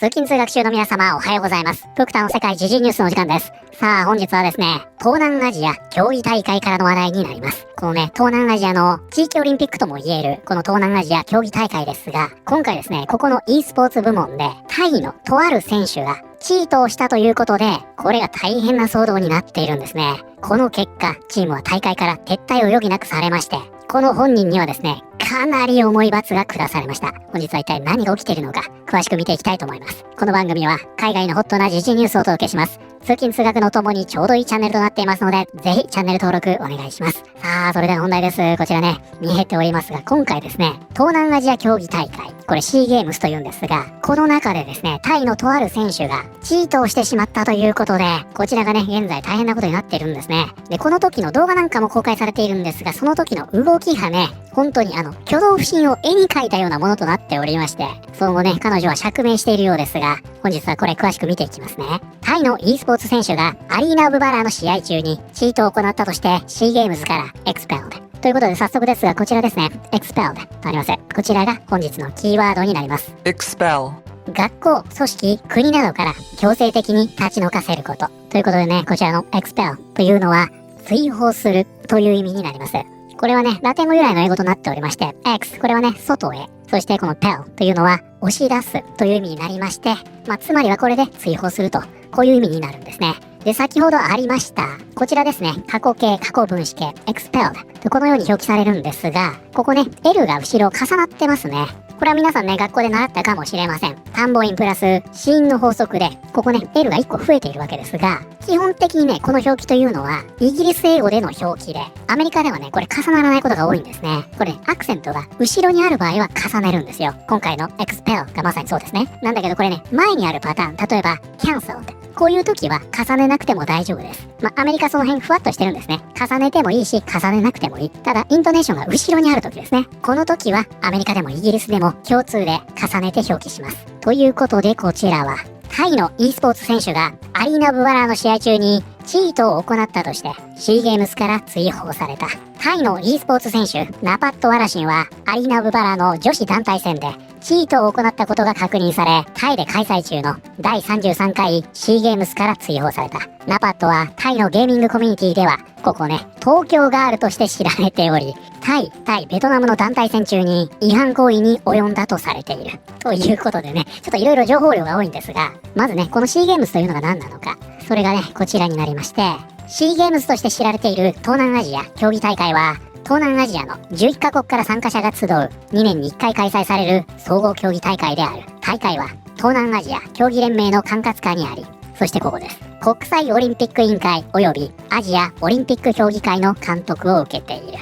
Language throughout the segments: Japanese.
通勤通学中の皆様おはようございます。福田の世界時事ニュースの時間です。さあ本日はですね、東南アジア競技大会からの話題になります。このね、東南アジアの地域オリンピックとも言えるこの東南アジア競技大会ですが、今回ですね、ここの e スポーツ部門でタイのとある選手がチートをしたということで、これが大変な騒動になっているんですね。この結果、チームは大会から撤退を余儀なくされまして、この本人にはですね、かなり重い罰が下されました。本日は一体何が起きているのか、詳しく見ていきたいと思います。この番組は海外のホットな時事ニュースをお届けします。通勤通学のともにちょうどいいチャンネルとなっていますので、ぜひチャンネル登録お願いします。さあ、それでは本題です。こちらね、見えておりますが、今回ですね、東南アジア競技大会、これシーゲームスというんですが、この中でですね、タイのとある選手がチートをしてしまったということで、こちらがね、現在大変なことになっているんですね。で、この時の動画なんかも公開されているんですが、その時の動きがね、本当に挙動不審を絵に描いたようなものとなっておりまして、その後ね、彼女は釈明しているようですが、本日はこれ詳しく見ていきますね。タイの e スポーツ選手がアリーナ・オブ・バラーの試合中にチートを行ったとしてシーゲームズからエクスペルド。ということで早速ですが、こちらですね、エクスペルドとあります。こちらが本日のキーワードになります。expel 学校、組織、国などから強制的に立ち退かせること。ということでね、こちらの expel というのは追放するという意味になります。これはね、ラテン語由来の英語となっておりまして、X、これはね、外へ。そしてこの pel というのは押し出すという意味になりまして、つまりはこれで追放すると、こういう意味になるんですね。で、先ほどありました、こちらですね、過去形、過去分詞形、expelled とこのように表記されるんですが、ここね、L が後ろ重なってますね。これは皆さんね、学校で習ったかもしれません。単母音プラス子音の法則で、ここね、L が1個増えているわけですが、基本的にね、この表記というのは、イギリス英語での表記で、アメリカではね、これ重ならないことが多いんですね。これ、アクセントが後ろにある場合は重ねるんですよ。今回の expel がまさにそうですね。なんだけどこれね、前にあるパターン、例えば cancelled。こういう時は重ねなくても大丈夫です。アメリカその辺ふわっとしてるんですね。重ねてもいいし、重ねなくてもいい。ただ、イントネーションが後ろにある時ですね。この時は、アメリカでもイギリスでも共通で重ねて表記します。ということで、こちらは、タイの e スポーツ選手がアリーナ・オブ・バラーの試合中にチートを行ったとしてシーゲームスから追放された。タイの e スポーツ選手ナパット・ワラシンはアリーナ・オブ・バラーの女子団体戦でチートを行ったことが確認され、タイで開催中の第33回シーゲームスから追放された。ナパットはタイのゲーミングコミュニティではここね、東京ガールとして知られており、タイ、ベトナムの団体戦中に違反行為に及んだとされている。ということでね、ちょっといろいろ情報量が多いんですが、まずね、このシーゲームスというのが何なのか、それがね、こちらになりまして、シーゲームスとして知られている東南アジア競技大会は、東南アジアの11カ国から参加者が集う2年に1回開催される総合競技大会である。大会は東南アジア競技連盟の管轄下にあり、そしてここです。国際オリンピック委員会及びアジアオリンピック評議会の監督を受けている。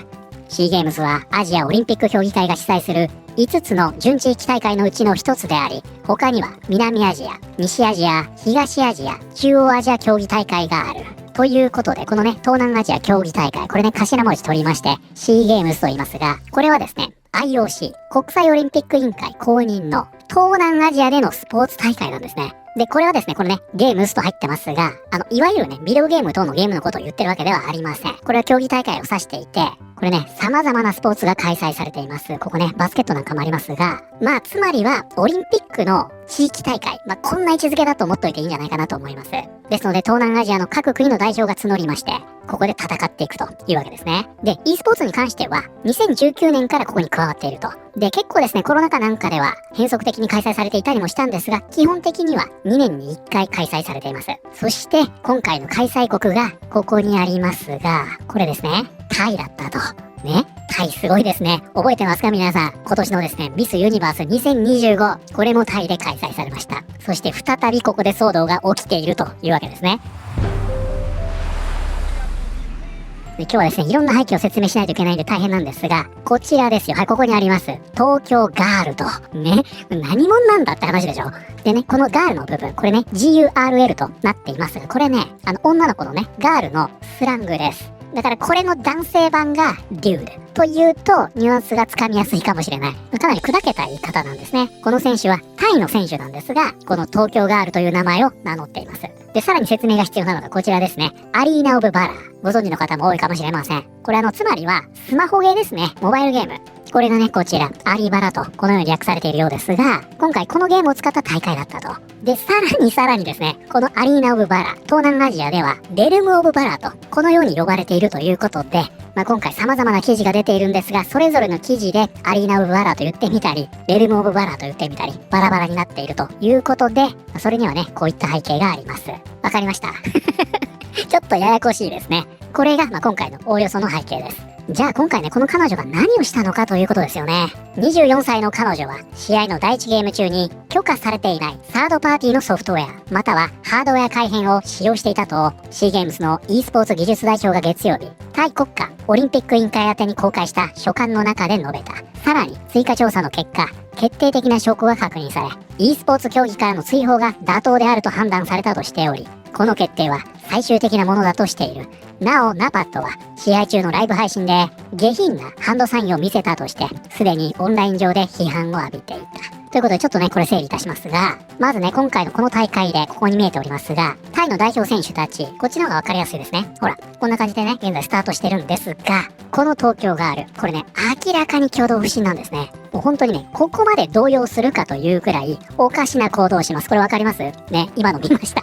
シーゲームスはアジアオリンピック評議会が主催する5つの準地域大会のうちの1つであり、他には南アジア、西アジア、東アジア、中央アジア競技大会がある。ということで、このね、東南アジア競技大会、これね、頭文字取りまして、シーゲームスと言いますが、これはですね、IOC、国際オリンピック委員会公認の東南アジアでのスポーツ大会なんですね。で、これはですね、これね、ゲームスと入ってますが、いわゆるね、ビデオゲーム等のゲームのことを言ってるわけではありません。これは競技大会を指していて、これね、様々なスポーツが開催されています。ここね、バスケットなんかもありますが、つまりは、オリンピックの地域大会、こんな位置づけだと思っといていいんじゃないかなと思います。ですので、東南アジアの各国の代表が募りまして、ここで戦っていくというわけですね。で、e スポーツに関しては、2019年からここに加わっていると。で、結構ですね、コロナ禍なんかでは変則的に開催されていたりもしたんですが、基本的には2年に1回開催されています。そして、今回の開催国がここにありますが、これですね、タイだったと。ね、タイすごいですね。覚えてますか皆さん。今年のですね、ミスユニバース2025。これもタイで開催されました。そして再びここで騒動が起きているというわけですね。で今日はですね、いろんな背景を説明しないといけないんで大変なんですが、こちらですよ。はい、ここにあります。東京ガールと。ね、何者なんだって話でしょ。でね、このガールの部分、これね、GURL となっていますが、これね、女の子のね、ガールのスラングです。だからこれの男性版がデュールというとニュアンスがつかみやすいかもしれない。かなり砕けた言い方なんですね。この選手はタイの選手なんですが、この東京ガールという名前を名乗っています。で、さらに説明が必要なのがこちらですね。アリーナ・オブ・バラー。ご存知の方も多いかもしれません。これつまりはスマホゲーですね。モバイルゲーム。これがね、こちら、アリバラと、このように略されているようですが、今回このゲームを使った大会だったと。で、さらにですね、このアリーナ・オブ・バラ、東南アジアでは、レルム・オブ・バラと、このように呼ばれているということで、今回様々な記事が出ているんですが、それぞれの記事で、アリーナ・オブ・バラと言ってみたり、レルム・オブ・バラと言ってみたり、バラバラになっているということで、それにはね、こういった背景があります。わかりましたちょっとややこしいですね。これが、今回のおおよその背景です。じゃあ今回ね、この彼女が何をしたのかということですよね。24歳の彼女は、試合の第1ゲーム中に許可されていないサードパーティーのソフトウェア、またはハードウェア改変を使用していたと、シーゲームスの e スポーツ技術代表が月曜日、タイ国家オリンピック委員会宛てに公開した書簡の中で述べた。さらに、追加調査の結果、決定的な証拠が確認され、e スポーツ競技からの追放が妥当であると判断されたとしており、この決定は最終的なものだとしている。なお、ナパットは試合中のライブ配信で下品なハンドサインを見せたとして、すでにオンライン上で批判を浴びていた。ということでちょっとね、これ整理いたしますが、まずね、今回のこの大会でここに見えておりますが、タイの代表選手たち、こっちの方がわかりやすいですね。ほら、こんな感じでね、現在スタートしてるんですが、この東京ガール、これね、明らかに挙動不審なんですね。もう本当にね、ここまで動揺するかというくらい、おかしな行動をします。これわかりますね、今の見ました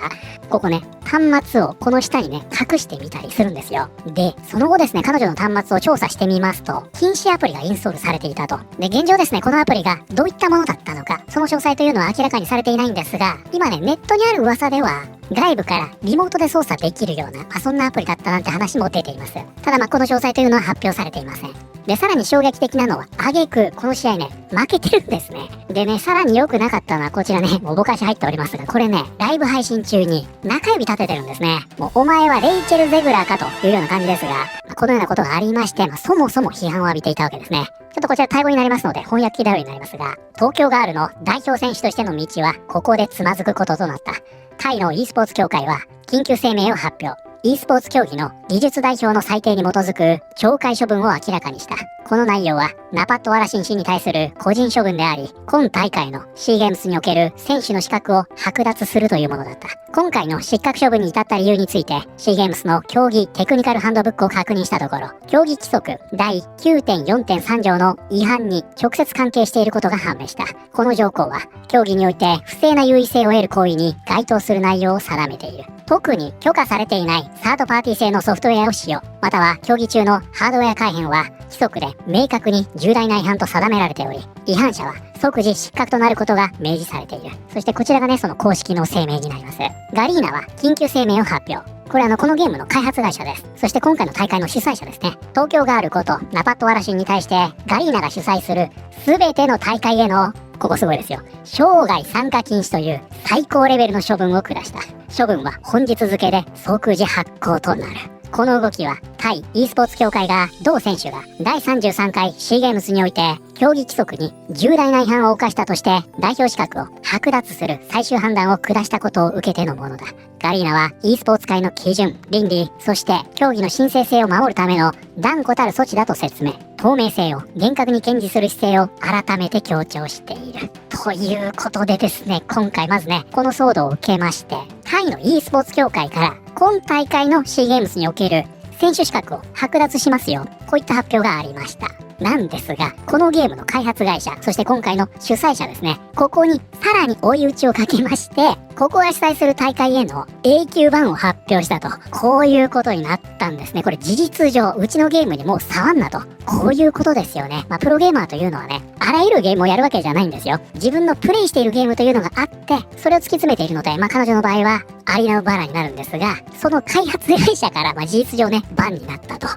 ここね、端末をこの下にね、隠してみたりするんですよ。で、その後ですね、彼女の端末を調査してみますと、禁止アプリがインストールされていたと。で、現状ですね、このアプリがどういったものだったのか、その詳細というのは明らかにされていないんですが、今ね、ネットにある噂では、外部からリモートで操作できるような、そんなアプリだったなんて話も出ています。ただこの詳細というのは発表されていません。で、さらに衝撃的なのは、挙句、この試合ね、負けてるんですね。でね、さらに良くなかったのはこちらね、もうぼかし入っておりますが、これね、ライブ配信中に中指立ててるんですね。もうお前はレイチェル・ゼグラーかというような感じですが、このようなことがありまして、そもそも批判を浴びていたわけですね。ちょっとこちらタイ語になりますので翻訳機頼りになりますが、東京ガールの代表選手としての道はここでつまずくこととなった。タイの e スポーツ協会は緊急声明を発表。e スポーツ競技の技術代表の裁定に基づく懲戒処分を明らかにした。この内容はナパット・ワラシン氏に対する個人処分であり、今大会のシーゲームスにおける選手の資格を剥奪するというものだった。今回の失格処分に至った理由について、シーゲームスの競技テクニカルハンドブックを確認したところ、競技規則第 9.4.3 条の違反に直接関係していることが判明した。この条項は、競技において不正な優位性を得る行為に該当する内容を定めている。特に許可されていないサードパーティー製のソフトウェアを使用、または競技中のハードウェア改変は規則で明確に重大な違反と定められており、違反者は即時失格となることが明示されている。そしてこちらがね、その公式の声明になります。ガリーナは緊急声明を発表。これこのゲームの開発会社です。そして今回の大会の主催者ですね。東京ガールことナパット・ワラシンに対してガリーナが主催する全ての大会への、ここすごいですよ、生涯参加禁止という最高レベルの処分を下した。処分は本日付で即時発行となる。この動きはタイ e スポーツ協会が同選手が第33回シーゲームスにおいて競技規則に重大な違反を犯したとして代表資格を剥奪する最終判断を下したことを受けてのものだ。ガリーナは e スポーツ界の基準、倫理、そして競技の神聖性を守るための断固たる措置だと説明。透明性を厳格に堅持する姿勢を改めて強調している。ということでですね、今回まずね、この騒動を受けまして、タイの e スポーツ協会から今大会のシーゲームスにおける選手資格を剥奪しますよ。こういった発表がありました。なんですが、このゲームの開発会社、そして今回の主催者ですね、ここにさらに追い打ちをかけまして、ここが主催する大会への永久バンを発表したと。こういうことになったんですね。これ事実上、うちのゲームにもう触んなと。こういうことですよね。プロゲーマーというのはね、あらゆるゲームをやるわけじゃないんですよ。自分のプレイしているゲームというのがあって、それを突き詰めているので、彼女の場合は、アリーナ・オブ・バラになるんですが、その開発会社から、事実上ね、バンになったと。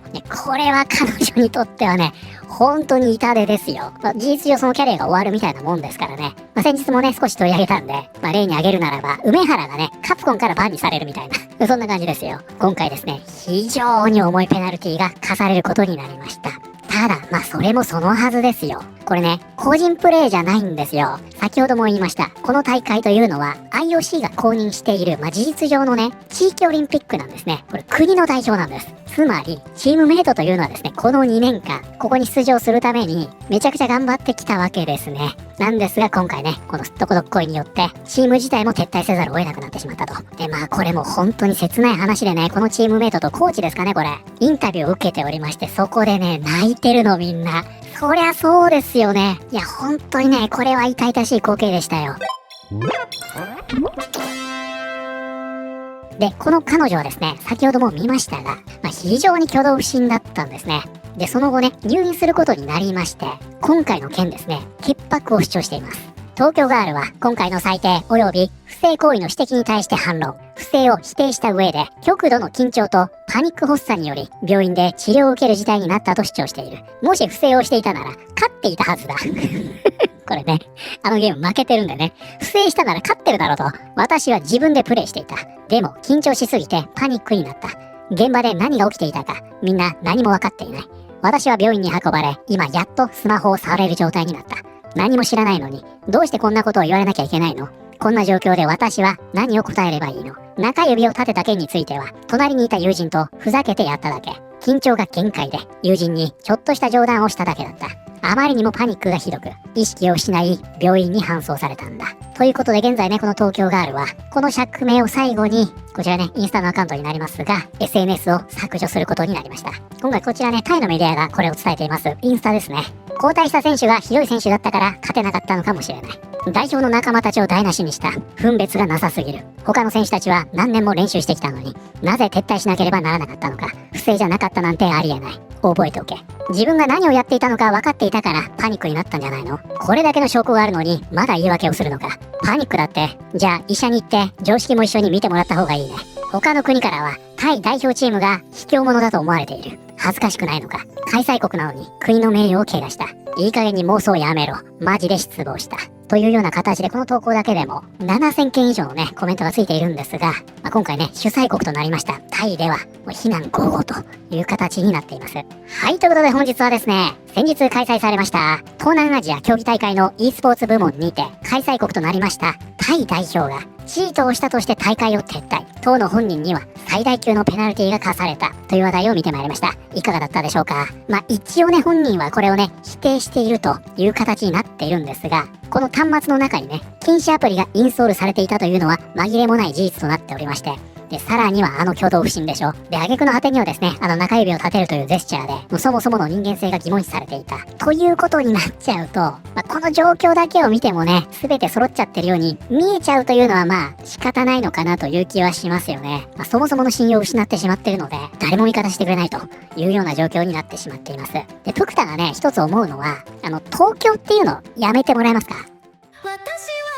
これは彼女にとってはね、本当に痛手ですよ。事実上そのキャリアが終わるみたいなもんですからね。先日もね、少し取り上げたんで、例に挙げるならば、梅原がね、カプコンからバンにされるみたいな、そんな感じですよ。今回ですね、非常に重いペナルティが課されることになりました。ただ、それもそのはずですよ。これね、個人プレイじゃないんですよ。先ほども言いました。この大会というのは IOC が公認している、事実上のね、地域オリンピックなんですね。これ国の代表なんです。つまり、チームメイトというのはですね、この2年間、ここに出場するために、めちゃくちゃ頑張ってきたわけですね。なんですが、今回ね、このすっとこどっこいによって、チーム自体も撤退せざるを得なくなってしまったと。で、これも本当に切ない話でね、このチームメイトとコーチですかね、これ。インタビューを受けておりまして、そこでね、泣いてるのみんな。そりゃそうですよね。いや、本当にね、これは痛々しい光景でしたよ。で、この彼女はですね、先ほども見ましたが、非常に挙動不審だったんですね。で、その後ね、入院することになりまして、今回の件ですね、潔白を主張しています。東京ガールは今回の裁定及び不正行為の指摘に対して反論、不正を否定した上で、極度の緊張とパニック発作により病院で治療を受ける事態になったと主張している。もし不正をしていたなら、勝っていたはずだ。これね、あのゲーム負けてるんでね、不正したなら勝ってるだろうと、私は自分でプレイしていた。でも、緊張しすぎてパニックになった。現場で何が起きていたか、みんな何も分かっていない。私は病院に運ばれ、今やっとスマホを触れる状態になった。何も知らないのに、どうしてこんなことを言われなきゃいけないの？こんな状況で私は何を答えればいいの？中指を立てた件については、隣にいた友人とふざけてやっただけ。緊張が限界で、友人にちょっとした冗談をしただけだった。あまりにもパニックがひどく、意識を失い、病院に搬送されたんだ。ということで現在ね、この東京ガールは、この釈明を最後に、こちらね、インスタのアカウントになりますが、SNS を削除することになりました。今回こちらね、タイのメディアがこれを伝えています。インスタですね。交代した選手がひどい選手だったから勝てなかったのかもしれない。代表の仲間たちを台無しにした。分別がなさすぎる。他の選手たちは何年も練習してきたのに、なぜ撤退しなければならなかったのか。不正じゃなかったなんてありえない。覚えておけ。自分が何をやっていたのか分かっていたからパニックになったんじゃないの？これだけの証拠があるのにまだ言い訳をするのか。パニックだって、じゃあ医者に行って常識も一緒に見てもらった方がいいね。他の国からはタイ代表チームが卑怯者だと思われている。恥ずかしくないのか。開催国なのに国の名誉を汚した。いい加減に妄想やめろ。マジで失望した。というような形でこの投稿だけでも7000件以上のねコメントがついているんですが、今回ね主催国となりましたタイではもう非難合々という形になっています。はい、ということで本日はですね、先日開催されました東南アジア競技大会の e スポーツ部門にて開催国となりましたタイ代表がチートをしたとして大会を撤退。当の本人には最大級のペナルティが課されたという話題を見てまいりました。いかがだったでしょうか。一応ね本人はこれをね否定しているという形になっているんですが、この端末の中にね禁止アプリがインストールされていたというのは紛れもない事実となっておりまして、でさらには挙動不審でしょ。で挙句の果てにはですね、中指を立てるというジェスチャーでもうそもそもの人間性が疑問視されていたということになっちゃうと、この状況だけを見てもね全て揃っちゃってるように見えちゃうというのは仕方ないのかなという気はしますよね。そもそもの信用を失ってしまっているので誰も味方してくれないというような状況になってしまっています。でプクタがね一つ思うのは東京っていうのやめてもらえますか。私は